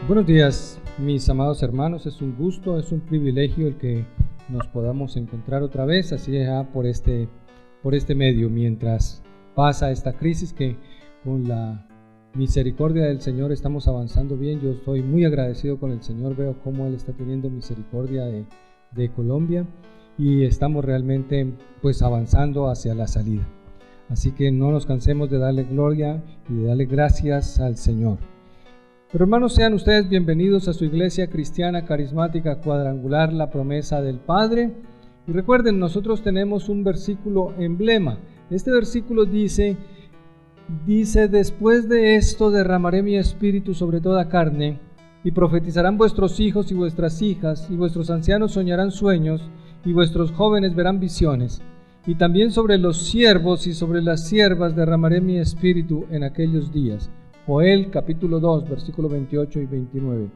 Buenos días, mis amados hermanos. Es un gusto, es un privilegio el que nos podamos encontrar otra vez, así ya por este medio, mientras pasa esta crisis que con la misericordia del Señor estamos avanzando bien. Yo estoy muy agradecido con el Señor, veo cómo Él está teniendo misericordia de Colombia y estamos realmente pues avanzando hacia la salida. Así que no nos cansemos de darle gloria y de darle gracias al Señor. Pero hermanos, sean ustedes bienvenidos a su iglesia cristiana carismática cuadrangular, La Promesa del Padre. Y recuerden, nosotros tenemos un versículo emblema. Este versículo dice, después de esto derramaré mi espíritu sobre toda carne, y profetizarán vuestros hijos y vuestras hijas, y vuestros ancianos soñarán sueños, y vuestros jóvenes verán visiones. Y también sobre los siervos y sobre las siervas derramaré mi espíritu en aquellos días. Joel capítulo 2, versículo 28 y 29.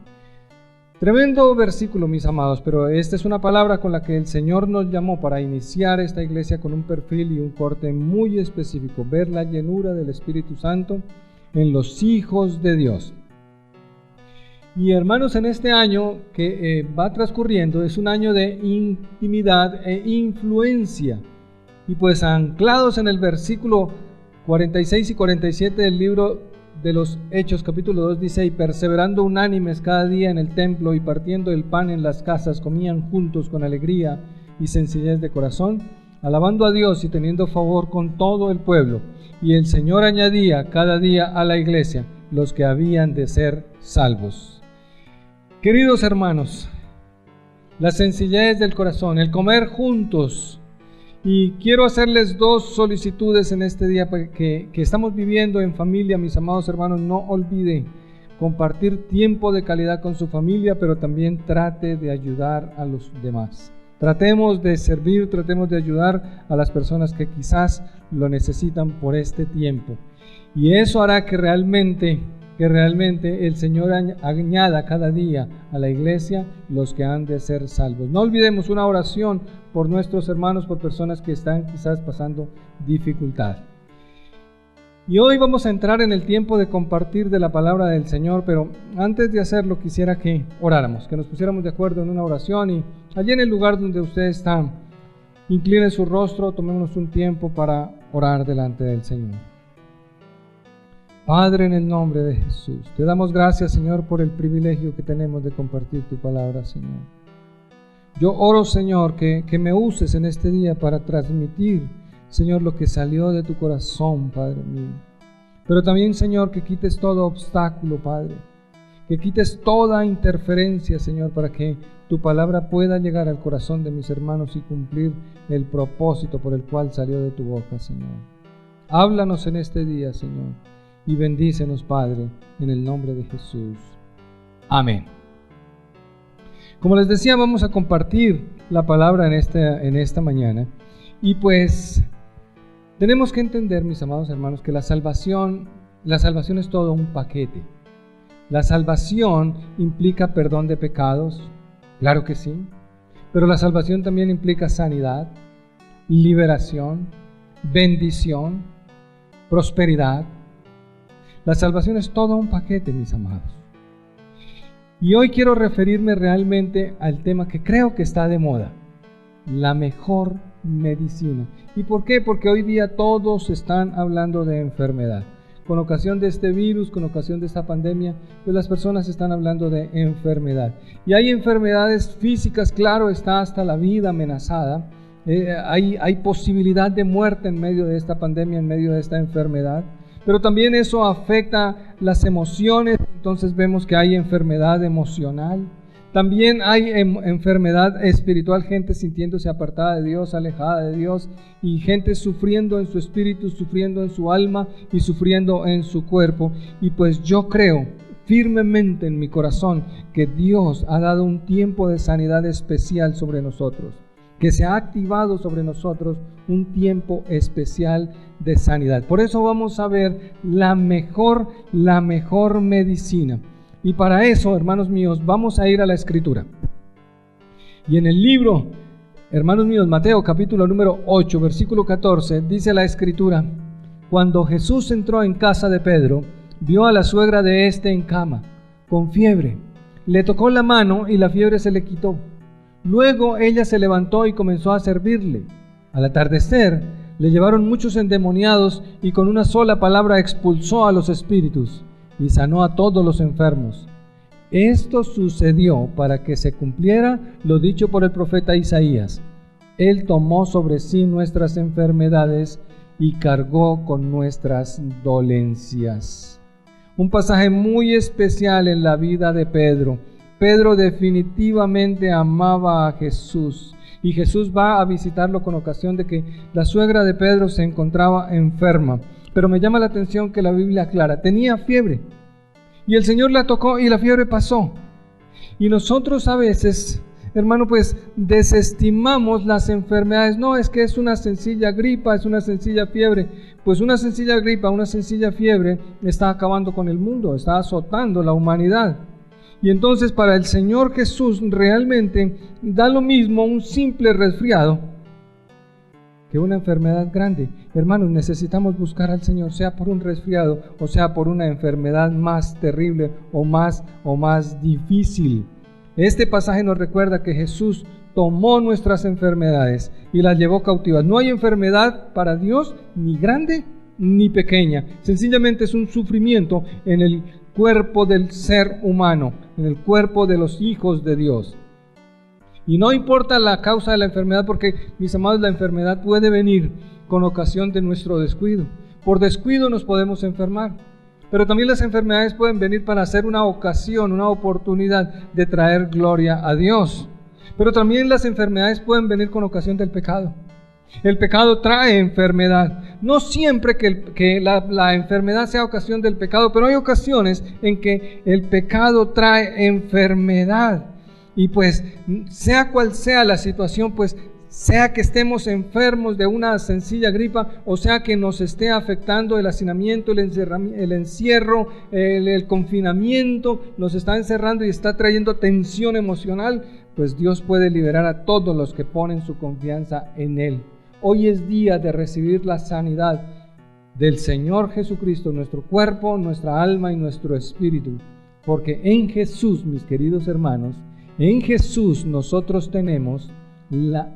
Tremendo versículo, mis amados, pero esta es una palabra con la que el Señor nos llamó para iniciar esta iglesia con un perfil y un corte muy específico, ver la llenura del Espíritu Santo en los hijos de Dios. Y hermanos, en este año que va transcurriendo es un año de intimidad e influencia. Y pues anclados en el versículo 46 y 47 del libro de los Hechos capítulo 2 dice, y perseverando unánimes cada día en el templo y partiendo el pan en las casas, comían juntos con alegría y sencillez de corazón, alabando a Dios y teniendo favor con todo el pueblo. Y el Señor añadía cada día a la iglesia los que habían de ser salvos. Queridos hermanos, la sencillez del corazón, el comer juntos. Y quiero hacerles dos solicitudes en este día que estamos viviendo en familia, mis amados hermanos. No olviden compartir tiempo de calidad con su familia, pero también trate de ayudar a los demás. Tratemos de servir, tratemos de ayudar a las personas que quizás lo necesitan por este tiempo. Y eso hará que realmente el Señor añada cada día a la iglesia los que han de ser salvos. No olvidemos una oración por nuestros hermanos, por personas que están quizás pasando dificultad. Y hoy vamos a entrar en el tiempo de compartir de la palabra del Señor, pero antes de hacerlo quisiera que oráramos, que nos pusiéramos de acuerdo en una oración y allí en el lugar donde ustedes están, inclinen su rostro, tomémonos un tiempo para orar delante del Señor. Padre, en el nombre de Jesús, te damos gracias, Señor, por el privilegio que tenemos de compartir tu palabra, Señor. Yo oro, Señor, que me uses en este día para transmitir, Señor, lo que salió de tu corazón, Padre mío. Pero también, Señor, que quites todo obstáculo, Padre. Que quites toda interferencia, Señor, para que tu palabra pueda llegar al corazón de mis hermanos y cumplir el propósito por el cual salió de tu boca, Señor. Háblanos en este día, Señor. Y bendícenos, Padre, en el nombre de Jesús. Amén. Como les decía, vamos a compartir la palabra en esta mañana. Y pues tenemos que entender, mis amados hermanos, que la salvación es todo un paquete. La salvación implica perdón de pecados, claro que sí. Pero la salvación también implica sanidad, liberación, bendición, prosperidad. La salvación es todo un paquete, mis amados. Y hoy quiero referirme realmente al tema que creo que está de moda, la mejor medicina. ¿Y por qué? Porque hoy día todos están hablando de enfermedad. Con ocasión de este virus, con ocasión de esta pandemia, pues las personas están hablando de enfermedad. Y hay enfermedades físicas, claro, está hasta la vida amenazada. Hay posibilidad de muerte en medio de esta pandemia, en medio de esta enfermedad. Pero también eso afecta las emociones, entonces vemos que hay enfermedad emocional. También hay enfermedad espiritual, gente sintiéndose apartada de Dios, alejada de Dios, y gente sufriendo en su espíritu, sufriendo en su alma y sufriendo en su cuerpo. Y pues yo creo firmemente en mi corazón que Dios ha dado un tiempo de sanidad especial sobre nosotros, que se ha activado sobre nosotros un tiempo especial de sanidad. Por eso vamos a ver la mejor medicina. Y para eso, hermanos míos, vamos a ir a la Escritura. Y en el libro, hermanos míos, Mateo capítulo número 8, versículo 14, dice la Escritura: cuando Jesús entró en casa de Pedro, vio a la suegra de éste en cama, con fiebre. Le tocó la mano y la fiebre se le quitó. Luego ella se levantó y comenzó a servirle. Al atardecer le llevaron muchos endemoniados y con una sola palabra expulsó a los espíritus y sanó a todos los enfermos. Esto sucedió para que se cumpliera lo dicho por el profeta Isaías. Él tomó sobre sí nuestras enfermedades y cargó con nuestras dolencias. Un pasaje muy especial en la vida de Pedro. Pedro definitivamente amaba a Jesús y Jesús va a visitarlo con ocasión de que la suegra de Pedro se encontraba enferma. Pero me llama la atención que la Biblia aclara, tenía fiebre y el Señor la tocó y la fiebre pasó. Y nosotros a veces, hermano, pues desestimamos las enfermedades. No, es que es una sencilla gripa, es una sencilla fiebre. Pues una sencilla gripa, una sencilla fiebre está acabando con el mundo, está azotando la humanidad. Y entonces para el Señor Jesús realmente da lo mismo un simple resfriado que una enfermedad grande. Hermanos, necesitamos buscar al Señor, sea por un resfriado o sea por una enfermedad más terrible o más difícil. Este pasaje nos recuerda que Jesús tomó nuestras enfermedades y las llevó cautivas. No hay enfermedad para Dios ni grande ni pequeña. Sencillamente es un sufrimiento en el cuerpo del ser humano, en el cuerpo de los hijos de Dios. Y no importa la causa de la enfermedad, porque, mis amados, la enfermedad puede venir con ocasión de nuestro descuido. Por descuido nos podemos enfermar. Pero también las enfermedades pueden venir para ser una ocasión, una oportunidad de traer gloria a Dios. Pero también las enfermedades pueden venir con ocasión del pecado. El pecado trae enfermedad. No siempre que la enfermedad sea ocasión del pecado, pero hay ocasiones en que el pecado trae enfermedad. Y pues, sea cual sea la situación, pues, sea que estemos enfermos de una sencilla gripa, o sea que nos esté afectando el hacinamiento, el encierro, el confinamiento, nos está encerrando y está trayendo tensión emocional, pues Dios puede liberar a todos los que ponen su confianza en Él. Hoy es día de recibir la sanidad del Señor Jesucristo, nuestro cuerpo, nuestra alma y nuestro espíritu, porque en Jesús, mis queridos hermanos, en Jesús nosotros tenemos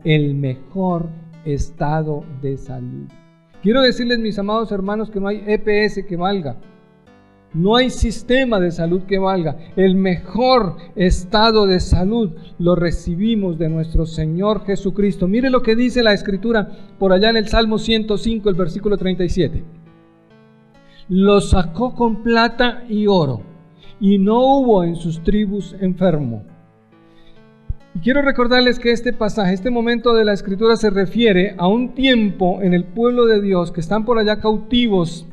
el mejor estado de salud. Quiero decirles, mis amados hermanos, que no hay EPS que valga. No hay sistema de salud que valga. El mejor estado de salud lo recibimos de nuestro Señor Jesucristo. Mire lo que dice la Escritura por allá en el Salmo 105, el versículo 37. Lo sacó con plata y oro, y no hubo en sus tribus enfermo. Y quiero recordarles que este pasaje, este momento de la Escritura se refiere a un tiempo en el pueblo de Dios que están por allá cautivos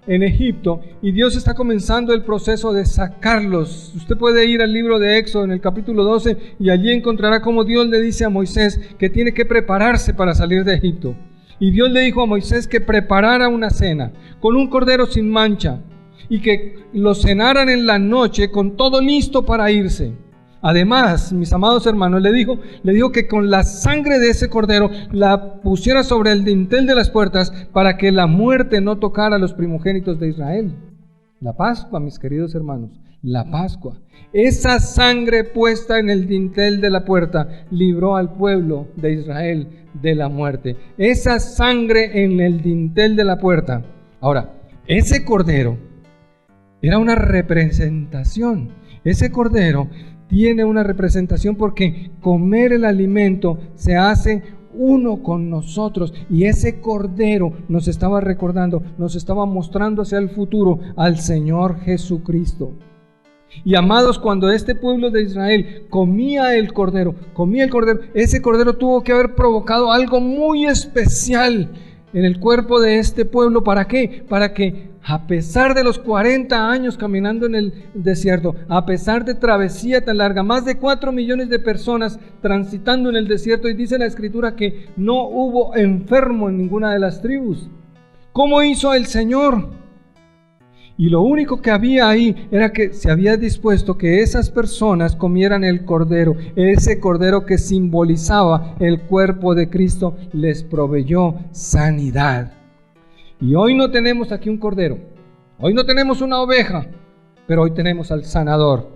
en Egipto y Dios está comenzando el proceso de sacarlos. Usted puede ir al libro de Éxodo en el capítulo 12 y allí encontrará cómo Dios le dice a Moisés que tiene que prepararse para salir de Egipto. Y Dios le dijo a Moisés que preparara una cena con un cordero sin mancha y que lo cenaran en la noche con todo listo para irse. Además, mis amados hermanos, le dijo que con la sangre de ese cordero la pusiera sobre el dintel de las puertas para que la muerte no tocara a los primogénitos de Israel. La Pascua, mis queridos hermanos, la Pascua. Esa sangre puesta en el dintel de la puerta libró al pueblo de Israel de la muerte. Esa sangre en el dintel de la puerta. Ahora, ese cordero era una representación. Ese cordero tiene una representación porque comer el alimento se hace uno con nosotros, y ese cordero nos estaba recordando, nos estaba mostrando hacia el futuro al Señor Jesucristo. Y amados, cuando este pueblo de Israel comía el cordero, ese cordero tuvo que haber provocado algo muy especial en el cuerpo de este pueblo. ¿Para qué? Para que a pesar de los 40 años caminando en el desierto, a pesar de travesía tan larga, más de 4 millones de personas transitando en el desierto, y dice la Escritura que no hubo enfermo en ninguna de las tribus. ¿Cómo hizo el Señor? Y lo único que había ahí era que se había dispuesto que esas personas comieran el cordero. Ese cordero que simbolizaba el cuerpo de Cristo les proveyó sanidad. Y hoy no tenemos aquí un cordero, hoy no tenemos una oveja, pero hoy tenemos al sanador.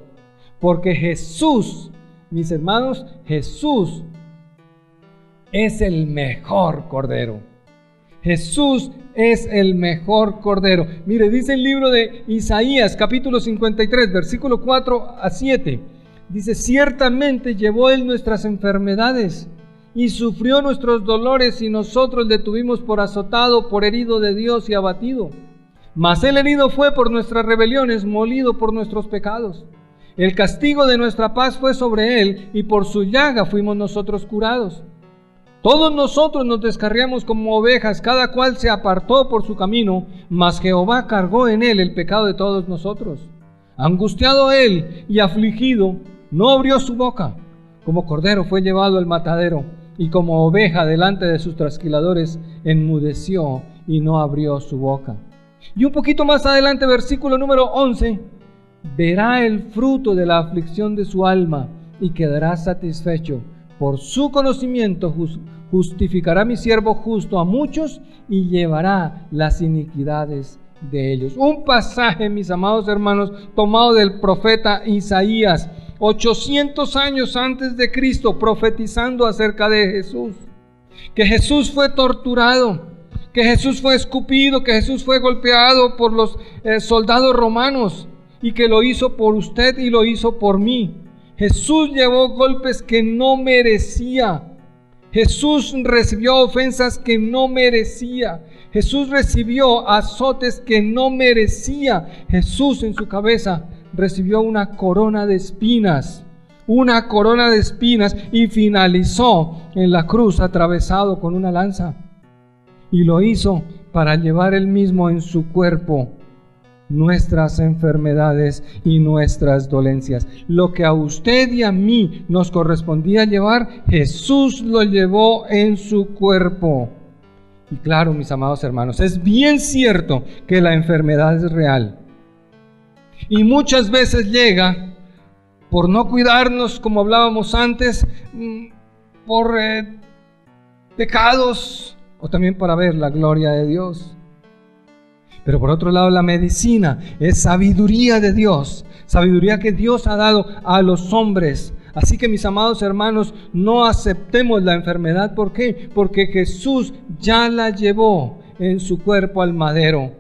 Porque Jesús, mis hermanos, Jesús es el mejor Cordero. Jesús es el mejor Cordero. Mire, dice el libro de Isaías, capítulo 53, versículo 4 a 7. Dice, ciertamente llevó Él nuestras enfermedades y sufrió nuestros dolores, y nosotros le tuvimos por azotado, por herido de Dios y abatido. Mas Él herido fue por nuestras rebeliones, molido por nuestros pecados. El castigo de nuestra paz fue sobre Él, y por su llaga fuimos nosotros curados. Todos nosotros nos descarriamos como ovejas, cada cual se apartó por su camino, mas Jehová cargó en Él el pecado de todos nosotros. Angustiado Él y afligido, no abrió su boca. Como cordero fue llevado al matadero, y como oveja delante de sus trasquiladores, enmudeció y no abrió su boca. Y un poquito más adelante, versículo número 11, verá el fruto de la aflicción de su alma y quedará satisfecho. Por su conocimiento justificará mi siervo justo a muchos y llevará las iniquidades de ellos. Un pasaje, mis amados hermanos, tomado del profeta Isaías, 800 años antes de Cristo, profetizando acerca de Jesús. Que Jesús fue torturado, que Jesús fue escupido, que Jesús fue golpeado por los soldados romanos, y que lo hizo por usted y lo hizo por mí. Jesús llevó golpes que no merecía. Jesús recibió ofensas que no merecía. Jesús recibió azotes que no merecía. Jesús en su cabeza recibió una corona de espinas. Una corona de espinas, y finalizó en la cruz atravesado con una lanza. Y lo hizo para llevar él mismo en su cuerpo nuestras enfermedades y nuestras dolencias. Lo que a usted y a mí nos correspondía llevar, Jesús lo llevó en su cuerpo. Y claro, mis amados hermanos, es bien cierto que la enfermedad es real. Y muchas veces llega por no cuidarnos, como hablábamos antes, por pecados, o también para ver la gloria de Dios. Pero por otro lado, la medicina es sabiduría de Dios, sabiduría que Dios ha dado a los hombres. Así que, mis amados hermanos, no aceptemos la enfermedad. ¿Por qué? Porque Jesús ya la llevó en su cuerpo al madero.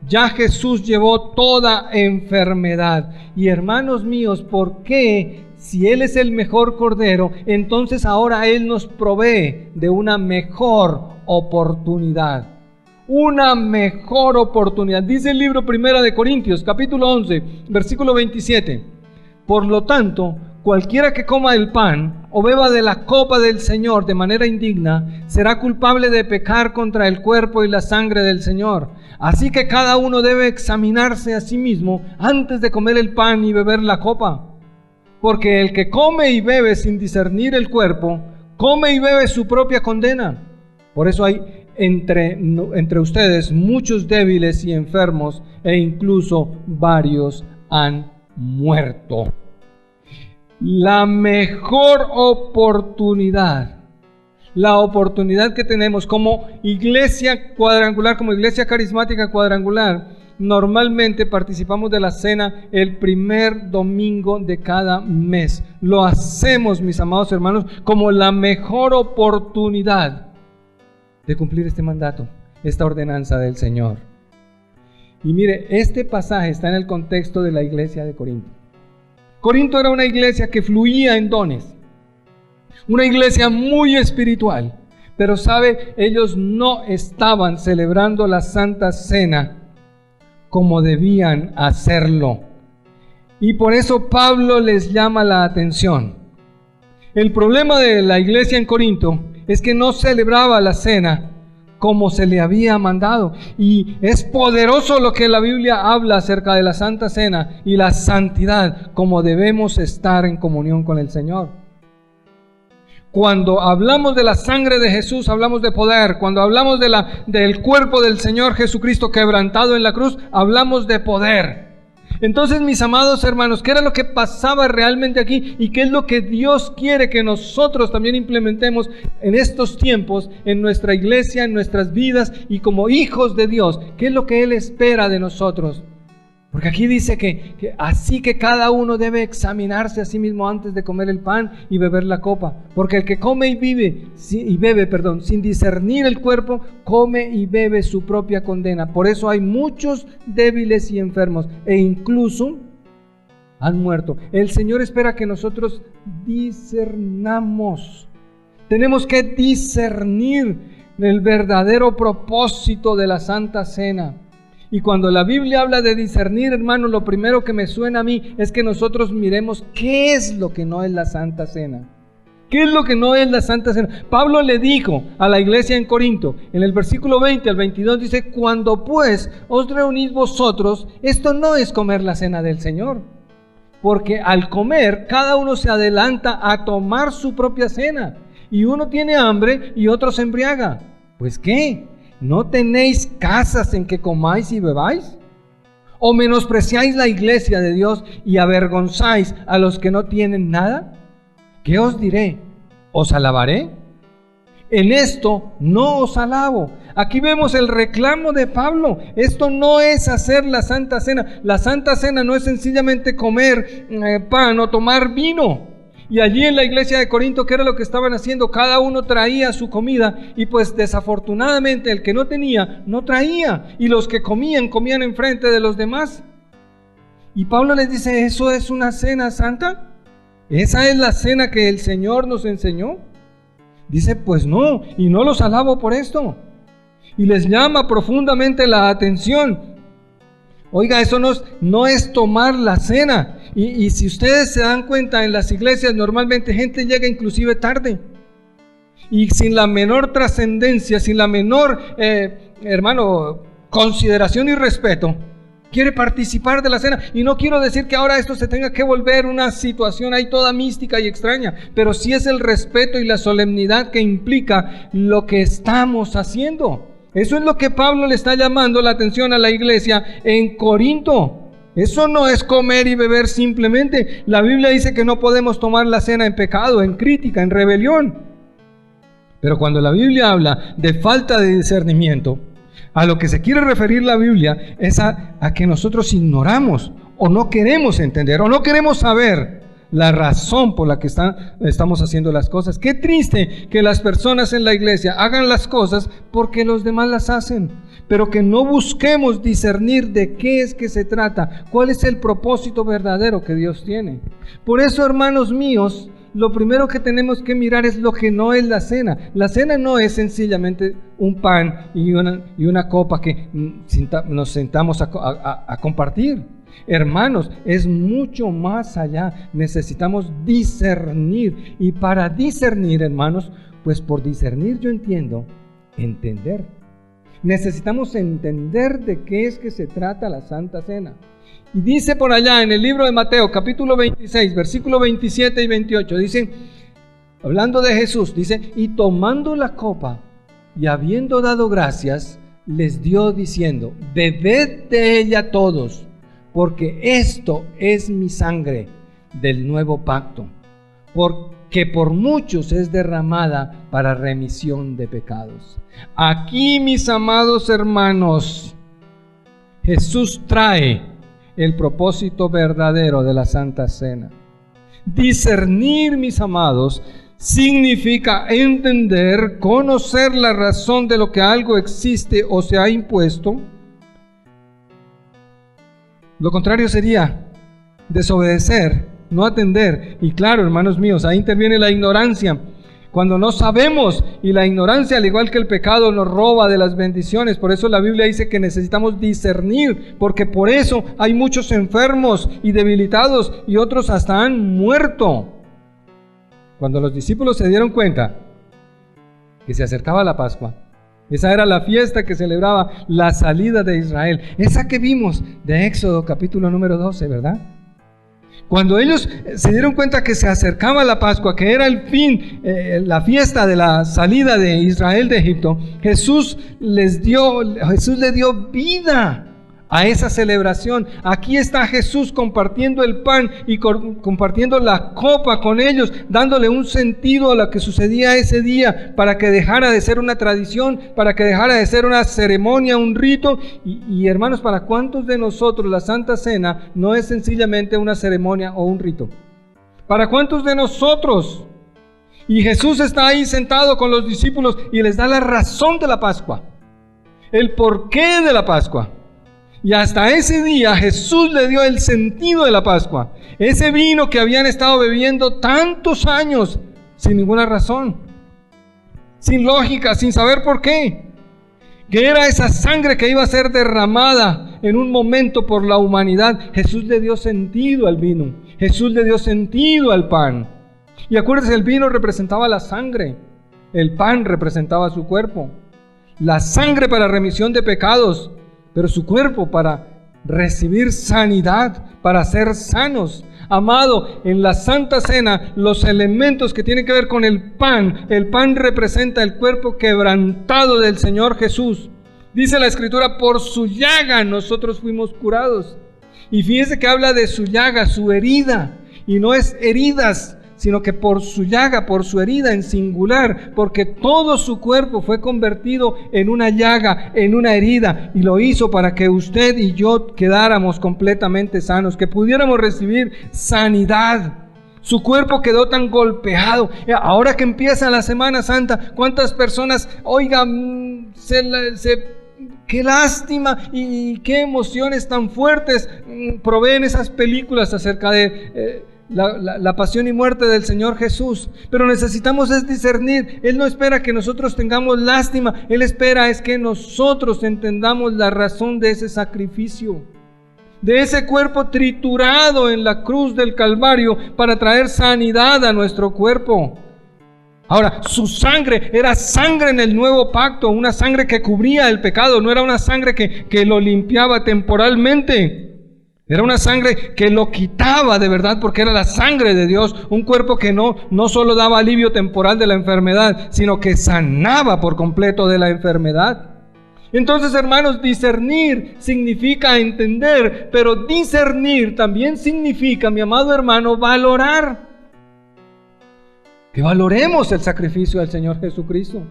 Ya Jesús llevó toda enfermedad. Y hermanos míos, ¿por qué? Si Él es el mejor Cordero, entonces ahora Él nos provee de una mejor oportunidad. Una mejor oportunidad. Dice el libro 1 de Corintios, capítulo 11, versículo 27. Por lo tanto, cualquiera que coma el pan o beba de la copa del Señor de manera indigna, será culpable de pecar contra el cuerpo y la sangre del Señor. Así que cada uno debe examinarse a sí mismo antes de comer el pan y beber la copa. Porque el que come y bebe sin discernir el cuerpo, come y bebe su propia condena. Por eso hay entre ustedes muchos débiles y enfermos, e incluso varios han muerto. La mejor oportunidad, la oportunidad que tenemos como iglesia cuadrangular, como iglesia carismática cuadrangular, normalmente participamos de la cena el primer domingo de cada mes. Lo hacemos, mis amados hermanos, como la mejor oportunidad de cumplir este mandato, esta ordenanza del Señor. Y mire, este pasaje está en el contexto de la iglesia de Corinto. Corinto era una iglesia que fluía en dones, una iglesia muy espiritual, pero sabe, ellos no estaban celebrando la Santa Cena como debían hacerlo. Y por eso Pablo les llama la atención. El problema de la iglesia en Corinto es que no celebraba la cena como se le había mandado. Y es poderoso lo que la Biblia habla acerca de la Santa Cena y la santidad, como debemos estar en comunión con el Señor. Cuando hablamos de la sangre de Jesús, hablamos de poder. Cuando hablamos del cuerpo del Señor Jesucristo quebrantado en la cruz, hablamos de poder. Entonces, mis amados hermanos, ¿qué era lo que pasaba realmente aquí? ¿Y qué es lo que Dios quiere que nosotros también implementemos en estos tiempos, en nuestra iglesia, en nuestras vidas y como hijos de Dios? ¿Qué es lo que Él espera de nosotros? Porque aquí dice que así que cada uno debe examinarse a sí mismo antes de comer el pan y beber la copa. Porque el que come y bebe sin discernir el cuerpo, come y bebe su propia condena. Por eso hay muchos débiles y enfermos e incluso han muerto. El Señor espera que nosotros discernamos. Tenemos que discernir el verdadero propósito de la Santa Cena. Y cuando la Biblia habla de discernir, hermano, lo primero que me suena a mí es que nosotros miremos qué es lo que no es la Santa Cena. ¿Qué es lo que no es la Santa Cena? Pablo le dijo a la iglesia en Corinto, en el versículo 20 al 22, dice: cuando pues os reunís vosotros, esto no es comer la cena del Señor. Porque al comer, cada uno se adelanta a tomar su propia cena. Y uno tiene hambre y otro se embriaga. ¿Pues qué? ¿No tenéis casas en que comáis y bebáis? ¿O menospreciáis la iglesia de Dios y avergonzáis a los que no tienen nada? ¿Qué os diré? ¿Os alabaré? En esto no os alabo. Aquí vemos el reclamo de Pablo. Esto no es hacer la Santa Cena. La Santa Cena no es sencillamente comer pan o tomar vino. Y allí en la iglesia de Corinto, ¿qué era lo que estaban haciendo? Cada uno traía su comida y pues desafortunadamente el que no tenía, no traía. Y los que comían, comían enfrente de los demás. Y Pablo les dice: ¿eso es una cena santa? ¿Esa es la cena que el Señor nos enseñó? Dice: pues no, y no los alabo por esto. Y les llama profundamente la atención. Oiga, eso no es tomar la cena. Y si ustedes se dan cuenta, en las iglesias normalmente gente llega inclusive tarde. Y sin la menor trascendencia, sin la menor, consideración y respeto, quiere participar de la cena. Y no quiero decir que ahora esto se tenga que volver una situación ahí toda mística y extraña, pero sí es el respeto y la solemnidad que implica lo que estamos haciendo. Eso es lo que Pablo le está llamando la atención a la iglesia en Corinto. Eso no es comer y beber simplemente. La Biblia dice que no podemos tomar la cena en pecado, en crítica, en rebelión. Pero cuando la Biblia habla de falta de discernimiento, a lo que se quiere referir la Biblia es a que nosotros ignoramos o no queremos entender o no queremos saber la razón por la que estamos haciendo las cosas. Qué triste que las personas en la iglesia hagan las cosas porque los demás las hacen, pero que no busquemos discernir de qué es que se trata, cuál es el propósito verdadero que Dios tiene. Por eso, hermanos míos, lo primero que tenemos que mirar es lo que no es la cena. La cena no es sencillamente un pan y una copa que nos sentamos a compartir. Hermanos, es mucho más allá. Necesitamos discernir. Y para discernir, hermanos, pues por discernir yo entiendo entender. Necesitamos entender de qué es que se trata la Santa Cena. Y dice por allá en el libro de Mateo, capítulo 26, versículo 27 y 28, dice, hablando de Jesús, dice: y tomando la copa y habiendo dado gracias, les dio diciendo: bebed de ella todos, porque esto es mi sangre del nuevo pacto, porque por muchos es derramada para remisión de pecados. Aquí, mis amados hermanos, Jesús trae el propósito verdadero de la Santa Cena. Discernir, mis amados, significa entender, conocer la razón de lo que algo existe o se ha impuesto. Lo contrario sería desobedecer, no atender. Y claro, hermanos míos, ahí interviene la ignorancia. Cuando no sabemos, y la ignorancia, al igual que el pecado, nos roba de las bendiciones. Por eso la Biblia dice que necesitamos discernir, porque por eso hay muchos enfermos y debilitados, y otros hasta han muerto. Cuando los discípulos se dieron cuenta que se acercaba la Pascua, esa era la fiesta que celebraba la salida de Israel, esa que vimos de Éxodo capítulo número 12, ¿verdad? Cuando ellos se dieron cuenta que se acercaba la Pascua, que era el fin, la fiesta de la salida de Israel de Egipto, Jesús le dio vida a esa celebración. Aquí está Jesús compartiendo el pan y compartiendo la copa con ellos, dándole un sentido a lo que sucedía ese día, para que dejara de ser una tradición, para que dejara de ser una ceremonia, un rito. Y hermanos, ¿para cuántos de nosotros la Santa Cena no es sencillamente una ceremonia o un rito? ¿Para cuántos de nosotros? Y Jesús está ahí sentado con los discípulos y les da la razón de la Pascua, el porqué de la Pascua. Y hasta ese día Jesús le dio el sentido de la Pascua. Ese vino que habían estado bebiendo tantos años sin ninguna razón, sin lógica, sin saber por qué. Que era esa sangre que iba a ser derramada en un momento por la humanidad. Jesús le dio sentido al vino. Jesús le dio sentido al pan. Y acuérdense, el vino representaba la sangre. El pan representaba su cuerpo. La sangre para remisión de pecados, pero su cuerpo para recibir sanidad, para ser sanos. Amado, en la Santa Cena, los elementos que tienen que ver con el pan representa el cuerpo quebrantado del Señor Jesús. Dice la Escritura, por su llaga nosotros fuimos curados. Y fíjese que habla de su llaga, su herida, y no es heridas, sino que por su llaga, por su herida en singular, porque todo su cuerpo fue convertido en una llaga, en una herida, y lo hizo para que usted y yo quedáramos completamente sanos, que pudiéramos recibir sanidad. Su cuerpo quedó tan golpeado. Ahora que empieza la Semana Santa, ¿cuántas personas, oigan, qué lástima y qué emociones tan fuertes proveen esas películas acerca de la pasión y muerte del Señor Jesús? Pero necesitamos es discernir. Él no espera que nosotros tengamos lástima. Él espera es que nosotros entendamos la razón de ese sacrificio, de ese cuerpo triturado en la cruz del Calvario para traer sanidad a nuestro cuerpo. Ahora, su sangre era sangre en el nuevo pacto, una sangre que cubría el pecado, no era una sangre que lo limpiaba temporalmente. Era una sangre que lo quitaba de verdad, porque era la sangre de Dios, un cuerpo que no solo daba alivio temporal de la enfermedad, sino que sanaba por completo de la enfermedad. Entonces, hermanos, discernir significa entender, pero discernir también significa, mi amado hermano, valorar. Que valoremos el sacrificio del Señor Jesucristo.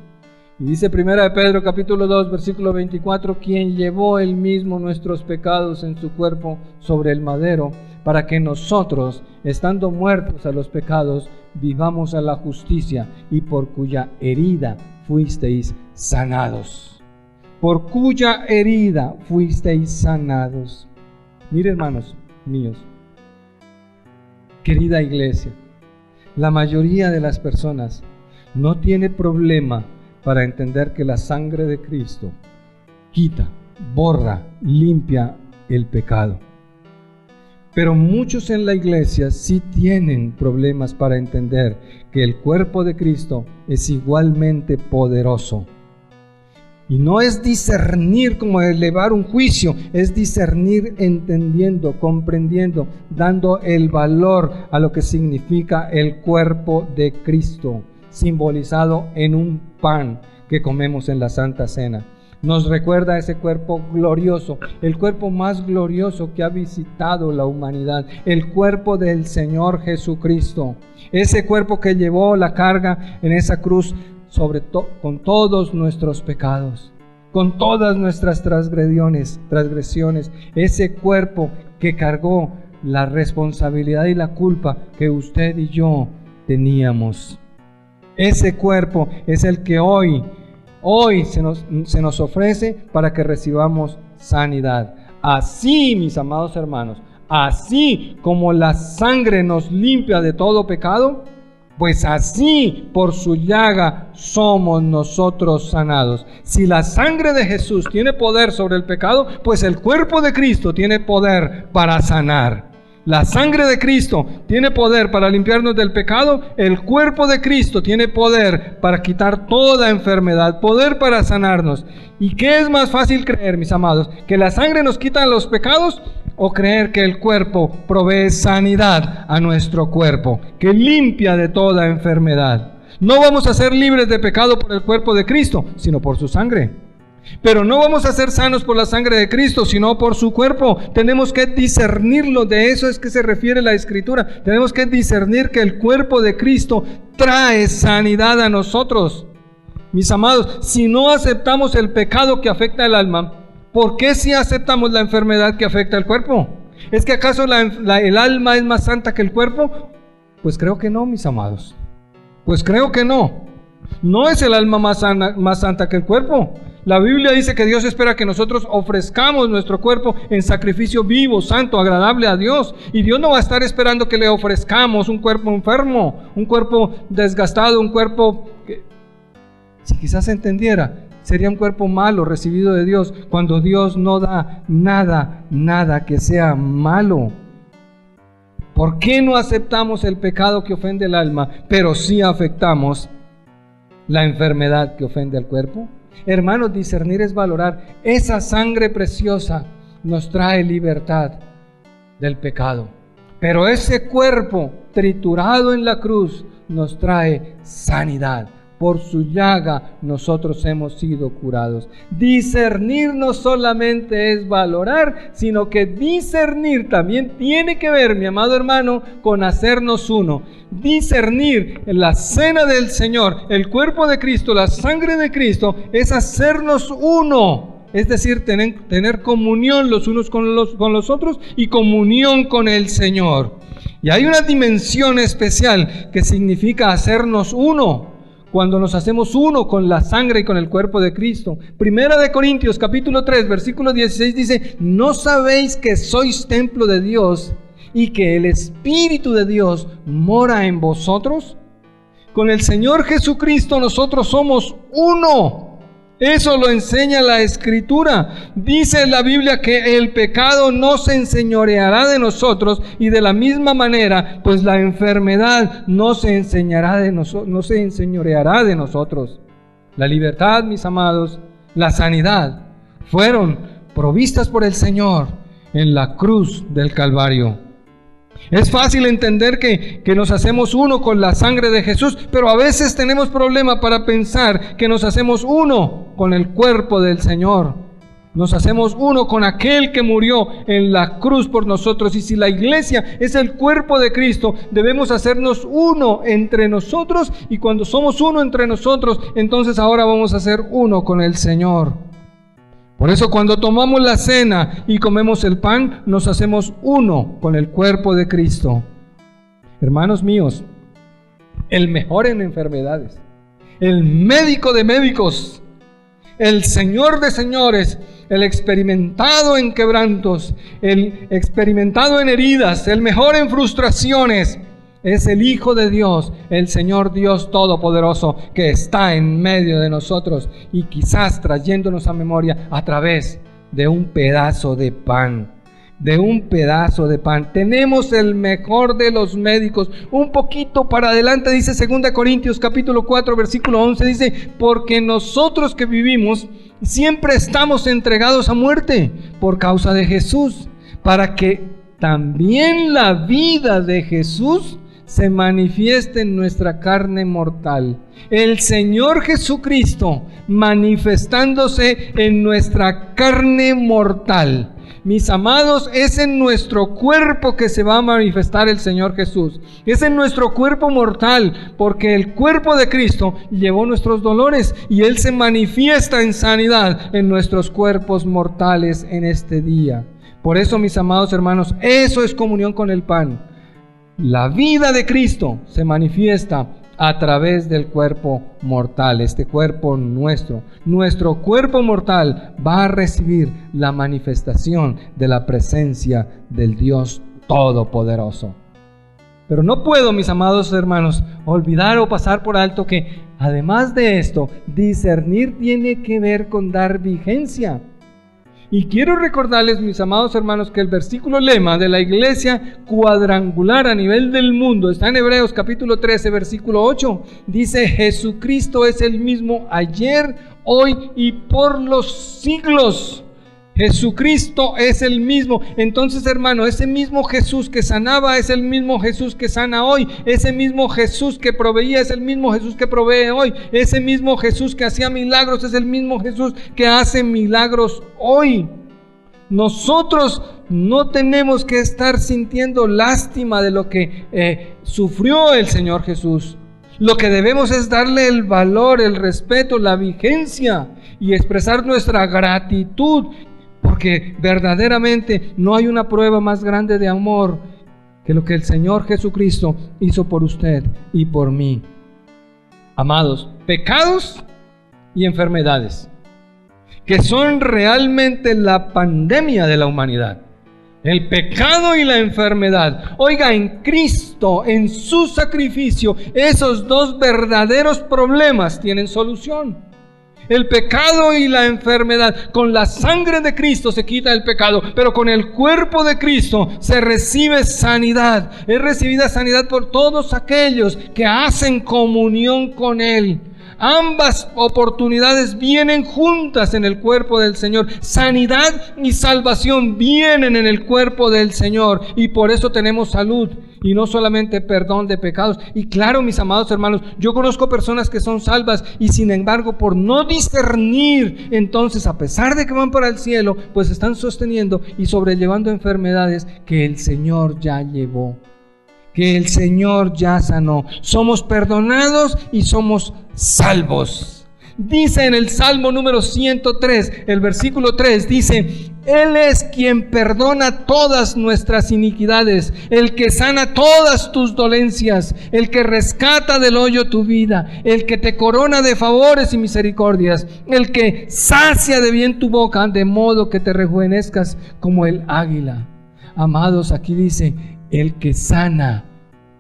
Y dice 1 Pedro capítulo 2 versículo 24, quien llevó él mismo nuestros pecados en su cuerpo sobre el madero, para que nosotros, estando muertos a los pecados, vivamos a la justicia, y por cuya herida fuisteis sanados. Por cuya herida fuisteis sanados. Mire, hermanos míos, querida iglesia, la mayoría de las personas no tiene problema para entender que la sangre de Cristo quita, borra, limpia el pecado. Pero muchos en la iglesia sí tienen problemas para entender que el cuerpo de Cristo es igualmente poderoso. Y no es discernir como elevar un juicio, es discernir entendiendo, comprendiendo, dando el valor a lo que significa el cuerpo de Cristo, simbolizado en un pan que comemos en la Santa Cena. Nos recuerda ese cuerpo glorioso, el cuerpo más glorioso que ha visitado la humanidad, el cuerpo del Señor Jesucristo, ese cuerpo que llevó la carga en esa cruz con todos nuestros pecados, con todas nuestras transgresiones, ese cuerpo que cargó la responsabilidad y la culpa que usted y yo teníamos. Ese cuerpo es el que hoy se nos ofrece para que recibamos sanidad. Así, mis amados hermanos, así como la sangre nos limpia de todo pecado, pues así por su llaga somos nosotros sanados. Si la sangre de Jesús tiene poder sobre el pecado, pues el cuerpo de Cristo tiene poder para sanar. La sangre de Cristo tiene poder para limpiarnos del pecado. El cuerpo de Cristo tiene poder para quitar toda enfermedad, poder para sanarnos. ¿Y qué es más fácil creer, mis amados? ¿Que la sangre nos quita los pecados? ¿O creer que el cuerpo provee sanidad a nuestro cuerpo, que limpia de toda enfermedad? No vamos a ser libres de pecado por el cuerpo de Cristo, sino por su sangre. Pero no vamos a ser sanos por la sangre de Cristo, sino por su cuerpo. Tenemos que discernirlo, de eso es que se refiere la Escritura. Tenemos que discernir que el cuerpo de Cristo trae sanidad a nosotros. Mis amados, si no aceptamos el pecado que afecta el alma, ¿por qué si aceptamos la enfermedad que afecta el cuerpo? ¿Es que acaso el alma es más santa que el cuerpo? Pues creo que no, mis amados. Pues creo que no. No es el alma más santa que el cuerpo. La Biblia dice que Dios espera que nosotros ofrezcamos nuestro cuerpo en sacrificio vivo, santo, agradable a Dios. Y Dios no va a estar esperando que le ofrezcamos un cuerpo enfermo, un cuerpo desgastado, un cuerpo que, si quizás se entendiera, sería un cuerpo malo recibido de Dios, cuando Dios no da nada que sea malo. ¿Por qué no aceptamos el pecado que ofende el alma, pero sí afectamos la enfermedad que ofende al cuerpo? Hermanos, discernir es valorar. Esa sangre preciosa nos trae libertad del pecado. Pero ese cuerpo triturado en la cruz nos trae sanidad. Por su llaga nosotros hemos sido curados. Discernir no solamente es valorar, sino que discernir también tiene que ver, mi amado hermano, con hacernos uno. Discernir la cena del Señor, el cuerpo de Cristo, la sangre de Cristo, es hacernos uno. Es decir, tener comunión los unos con los otros y comunión con el Señor. Y hay una dimensión especial que significa hacernos uno. Cuando nos hacemos uno con la sangre y con el cuerpo de Cristo. Primera de Corintios capítulo 3 versículo 16 dice: ¿no sabéis que sois templo de Dios y que el Espíritu de Dios mora en vosotros? Con el Señor Jesucristo nosotros somos uno. Eso lo enseña la Escritura. Dice la Biblia que el pecado no se enseñoreará de nosotros, y de la misma manera, pues la enfermedad no se enseñoreará de nosotros. La libertad, mis amados, la sanidad, fueron provistas por el Señor en la cruz del Calvario. Es fácil entender que nos hacemos uno con la sangre de Jesús, pero a veces tenemos problema para pensar que nos hacemos uno con el cuerpo del Señor. Nos hacemos uno con aquel que murió en la cruz por nosotros. Y si la iglesia es el cuerpo de Cristo, debemos hacernos uno entre nosotros. Y cuando somos uno entre nosotros, entonces ahora vamos a ser uno con el Señor. Por eso cuando tomamos la cena y comemos el pan, nos hacemos uno con el cuerpo de Cristo. Hermanos míos, el mejor en enfermedades, el médico de médicos, el Señor de señores, el experimentado en quebrantos, el experimentado en heridas, el mejor en frustraciones, es el Hijo de Dios, el Señor Dios Todopoderoso, que está en medio de nosotros y quizás trayéndonos a memoria a través de un pedazo de pan. De un pedazo de pan. Tenemos el mejor de los médicos. Un poquito para adelante dice 2 Corintios capítulo 4 versículo 11, dice: porque nosotros que vivimos siempre estamos entregados a muerte por causa de Jesús, para que también la vida de Jesús se manifieste en nuestra carne mortal. El Señor Jesucristo manifestándose en nuestra carne mortal. Mis amados, es en nuestro cuerpo que se va a manifestar el Señor Jesús. Es en nuestro cuerpo mortal, porque el cuerpo de Cristo llevó nuestros dolores y Él se manifiesta en sanidad en nuestros cuerpos mortales en este día. Por eso, mis amados hermanos, eso es comunión con el pan. La vida de Cristo se manifiesta a través del cuerpo mortal, este cuerpo nuestro. Nuestro cuerpo mortal va a recibir la manifestación de la presencia del Dios Todopoderoso. Pero no puedo, mis amados hermanos, olvidar o pasar por alto que, además de esto, discernir tiene que ver con dar vigencia. Y quiero recordarles, mis amados hermanos, que el versículo lema de la iglesia cuadrangular a nivel del mundo está en Hebreos capítulo 13, versículo 8. Dice: Jesucristo es el mismo ayer, hoy y por los siglos. Jesucristo es el mismo. Entonces, hermano, ese mismo Jesús que sanaba es el mismo Jesús que sana hoy. Ese mismo Jesús que proveía es el mismo Jesús que provee hoy. Ese mismo Jesús que hacía milagros es el mismo Jesús que hace milagros hoy. Nosotros no tenemos que estar sintiendo lástima de lo que sufrió el Señor Jesús. Lo que debemos es darle el valor, el respeto, la vigencia y expresar nuestra gratitud, porque verdaderamente no hay una prueba más grande de amor que lo que el Señor Jesucristo hizo por usted y por mí. Amados, pecados y enfermedades, que son realmente la pandemia de la humanidad. El pecado y la enfermedad. Oiga, en Cristo, en su sacrificio, esos dos verdaderos problemas tienen solución. El pecado y la enfermedad. Con la sangre de Cristo se quita el pecado, pero con el cuerpo de Cristo se recibe sanidad. Es recibida sanidad por todos aquellos que hacen comunión con Él. Ambas oportunidades vienen juntas en el cuerpo del Señor. Sanidad y salvación vienen en el cuerpo del Señor, y por eso tenemos salud y no solamente perdón de pecados. Y claro, mis amados hermanos, yo conozco personas que son salvas y sin embargo, por no discernir, entonces a pesar de que van para el cielo, pues están sosteniendo y sobrellevando enfermedades que el Señor ya llevó, que el Señor ya sanó. Somos perdonados y somos salvos. Dice en el Salmo número 103, el versículo 3, dice: Él es quien perdona todas nuestras iniquidades, el que sana todas tus dolencias, el que rescata del hoyo tu vida, el que te corona de favores y misericordias, el que sacia de bien tu boca, de modo que te rejuvenezcas como el águila. Amados, aquí dice: el que sana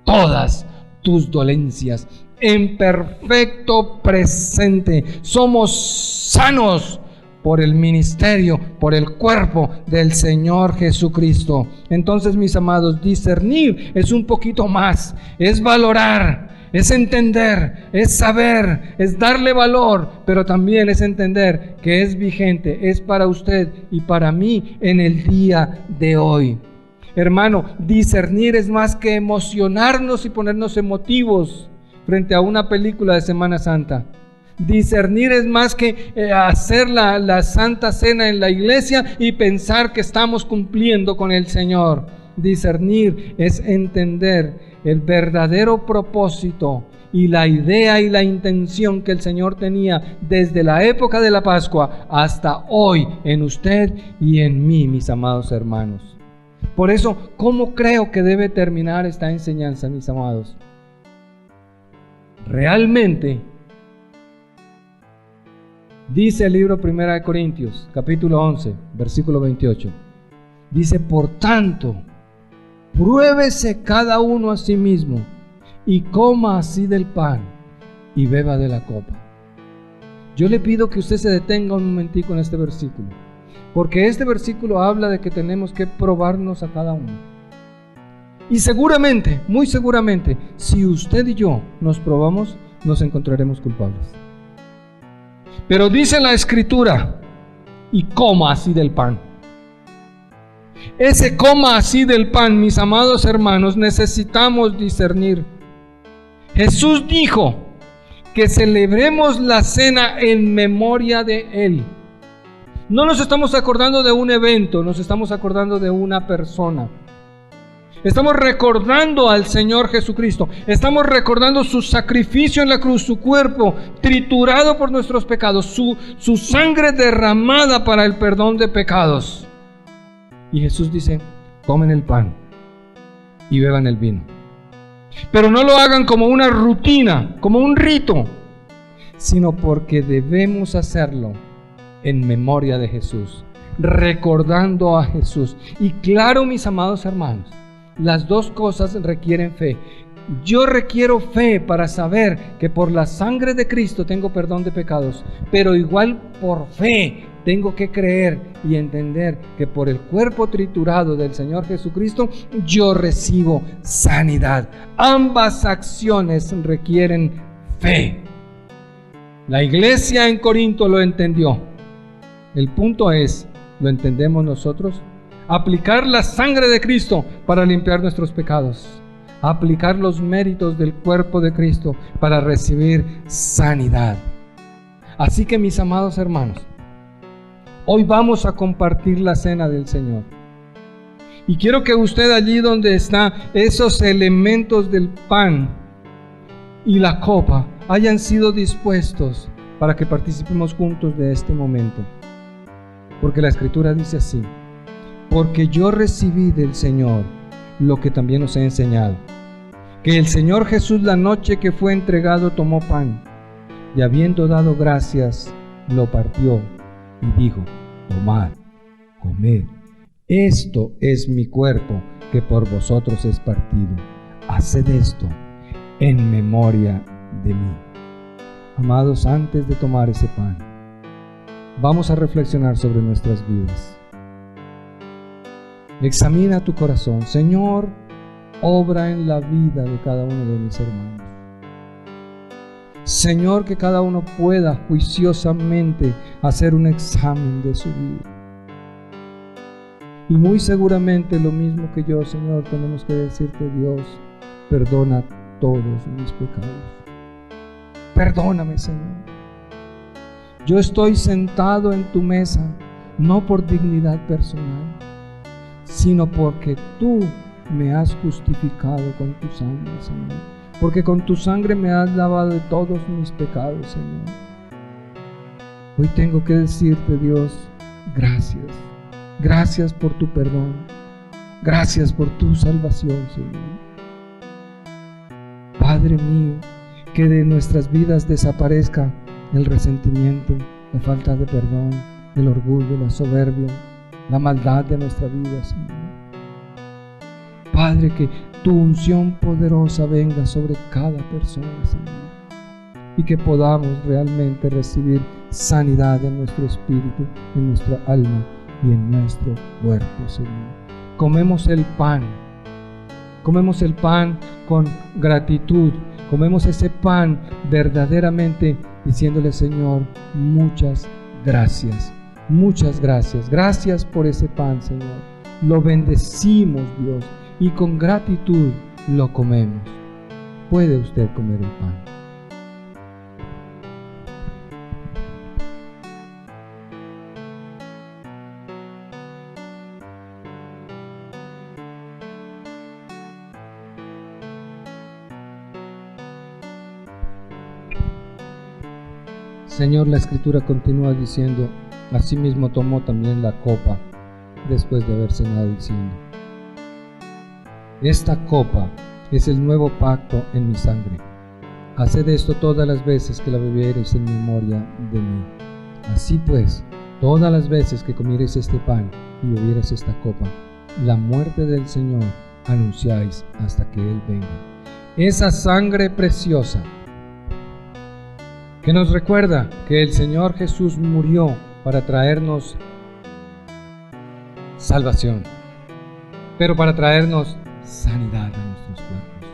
todas tus dolencias. En perfecto presente somos sanos por el ministerio, por el cuerpo del Señor Jesucristo. Entonces, mis amados, discernir es un poquito más, es valorar, es entender, es saber, es darle valor, pero también es entender que es vigente, es para usted y para mí en el día de hoy. Hermano, discernir es más que emocionarnos y ponernos emotivos frente a una película de Semana Santa. Discernir es más que hacer la Santa Cena en la iglesia y pensar que estamos cumpliendo con el Señor. Discernir es entender el verdadero propósito y la idea y la intención que el Señor tenía desde la época de la Pascua hasta hoy en usted y en mí, mis amados hermanos. Por eso, ¿cómo creo que debe terminar esta enseñanza, mis amados? Realmente, dice el libro 1 Corintios, capítulo 11, versículo 28. Dice: por tanto, pruébese cada uno a sí mismo y coma así del pan y beba de la copa. Yo le pido que usted se detenga un momentico en este versículo, porque este versículo habla de que tenemos que probarnos a cada uno. Y seguramente, muy seguramente, si usted y yo nos probamos, nos encontraremos culpables. Pero dice la Escritura: y coma así del pan. Ese coma así del pan, mis amados hermanos, necesitamos discernir. Jesús dijo que celebremos la cena en memoria de Él. No nos estamos acordando de un evento, nos estamos acordando de una persona. Estamos recordando al Señor Jesucristo. Estamos recordando su sacrificio en la cruz, su cuerpo triturado por nuestros pecados, su sangre derramada para el perdón de pecados. Y Jesús dice: comen el pan y beban el vino. Pero no lo hagan como una rutina, como un rito, sino porque debemos hacerlo en memoria de Jesús, recordando a Jesús. Y claro, mis amados hermanos, las dos cosas requieren fe. Yo requiero fe para saber que por la sangre de Cristo tengo perdón de pecados, pero igual por fe tengo que creer y entender que por el cuerpo triturado del Señor Jesucristo yo recibo sanidad. Ambas acciones requieren fe. La iglesia en Corinto lo entendió. El punto es ¿Lo entendemos nosotros? Aplicar la sangre de Cristo para limpiar nuestros pecados. Aplicar los méritos del cuerpo de Cristo para recibir sanidad. Así que, mis amados hermanos, hoy vamos a compartir la cena del Señor. Y quiero que usted, allí donde está, esos elementos del pan y la copa hayan sido dispuestos para que participemos juntos de este momento. Porque la Escritura dice así: porque yo recibí del Señor lo que también os he enseñado, que el Señor Jesús, la noche que fue entregado, tomó pan, y habiendo dado gracias, lo partió y dijo: tomad, comed, esto es mi cuerpo que por vosotros es partido. Haced esto en memoria de mí. Amados, antes de tomar ese pan, vamos a reflexionar sobre nuestras vidas. Examina tu corazón. Señor, obra en la vida de cada uno de mis hermanos. Señor, que cada uno pueda juiciosamente hacer un examen de su vida. Y muy seguramente lo mismo que yo, Señor, tenemos que decirte: Dios, perdona todos mis pecados. Perdóname, Señor. Yo estoy sentado en tu mesa, no por dignidad personal, sino porque tú me has justificado con tu sangre, Señor. Porque con tu sangre me has lavado de todos mis pecados, Señor. Hoy tengo que decirte, Dios, gracias. Gracias por tu perdón. Gracias por tu salvación, Señor. Padre mío, que de nuestras vidas desaparezca el resentimiento, la falta de perdón, el orgullo, la soberbia, la maldad de nuestra vida, Señor. Padre, que tu unción poderosa venga sobre cada persona, Señor, y que podamos realmente recibir sanidad en nuestro espíritu, en nuestra alma y en nuestro cuerpo, Señor. Comemos el pan con gratitud, comemos ese pan verdaderamente diciéndole: Señor, muchas gracias, gracias por ese pan, Señor. Lo bendecimos, Dios, y con gratitud lo comemos. Puede usted comer el pan. Señor, la Escritura continúa diciendo: asimismo tomó también la copa después de haber cenado, diciendo: esta copa es el nuevo pacto en mi sangre. Haced esto todas las veces que la bebiereis en memoria de mí. Así pues, todas las veces que comiereis este pan y bebiereis esta copa, la muerte del Señor anunciáis hasta que Él venga. Esa sangre preciosa que nos recuerda que el Señor Jesús murió para traernos salvación, pero para traernos sanidad a nuestros cuerpos.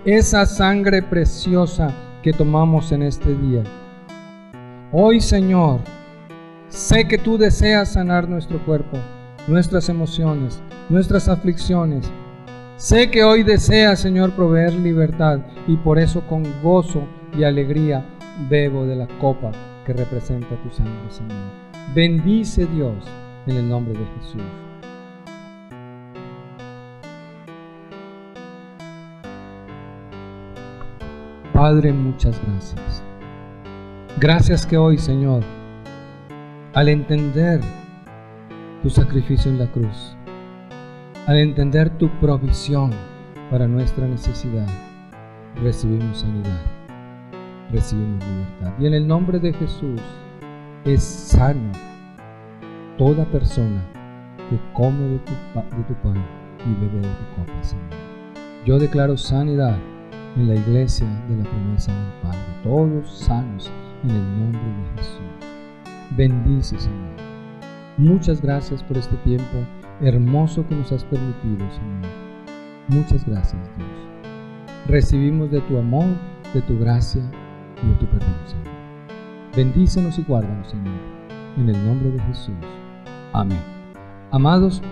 Esa sangre preciosa que tomamos en este día. Hoy, Señor, sé que tú deseas sanar nuestro cuerpo, nuestras emociones, nuestras aflicciones. Sé que hoy deseas, Señor, proveer libertad, y por eso con gozo y alegría bebo de la copa que representa tu sangre, Señor. Bendice, Dios, en el nombre de Jesús. Padre, muchas gracias. Gracias que hoy, Señor, al entender tu sacrificio en la cruz, al entender tu provisión para nuestra necesidad, recibimos sanidad, recibimos libertad. Y en el nombre de Jesús es sano toda persona que come de tu pan y bebe de tu copa, Señor. Yo declaro sanidad en la iglesia de la promesa del Padre, todos sanos en el nombre de Jesús. Bendice, Señor. Muchas gracias por este tiempo hermoso que nos has permitido, Señor. Muchas gracias, Dios. Recibimos de tu amor, de tu gracia y de tu perdón, Señor. Bendícenos y guárdanos, Señor, en el nombre de Jesús. Amén. Amados,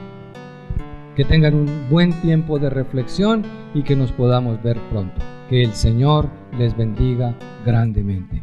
que tengan un buen tiempo de reflexión y que nos podamos ver pronto. Que el Señor les bendiga grandemente.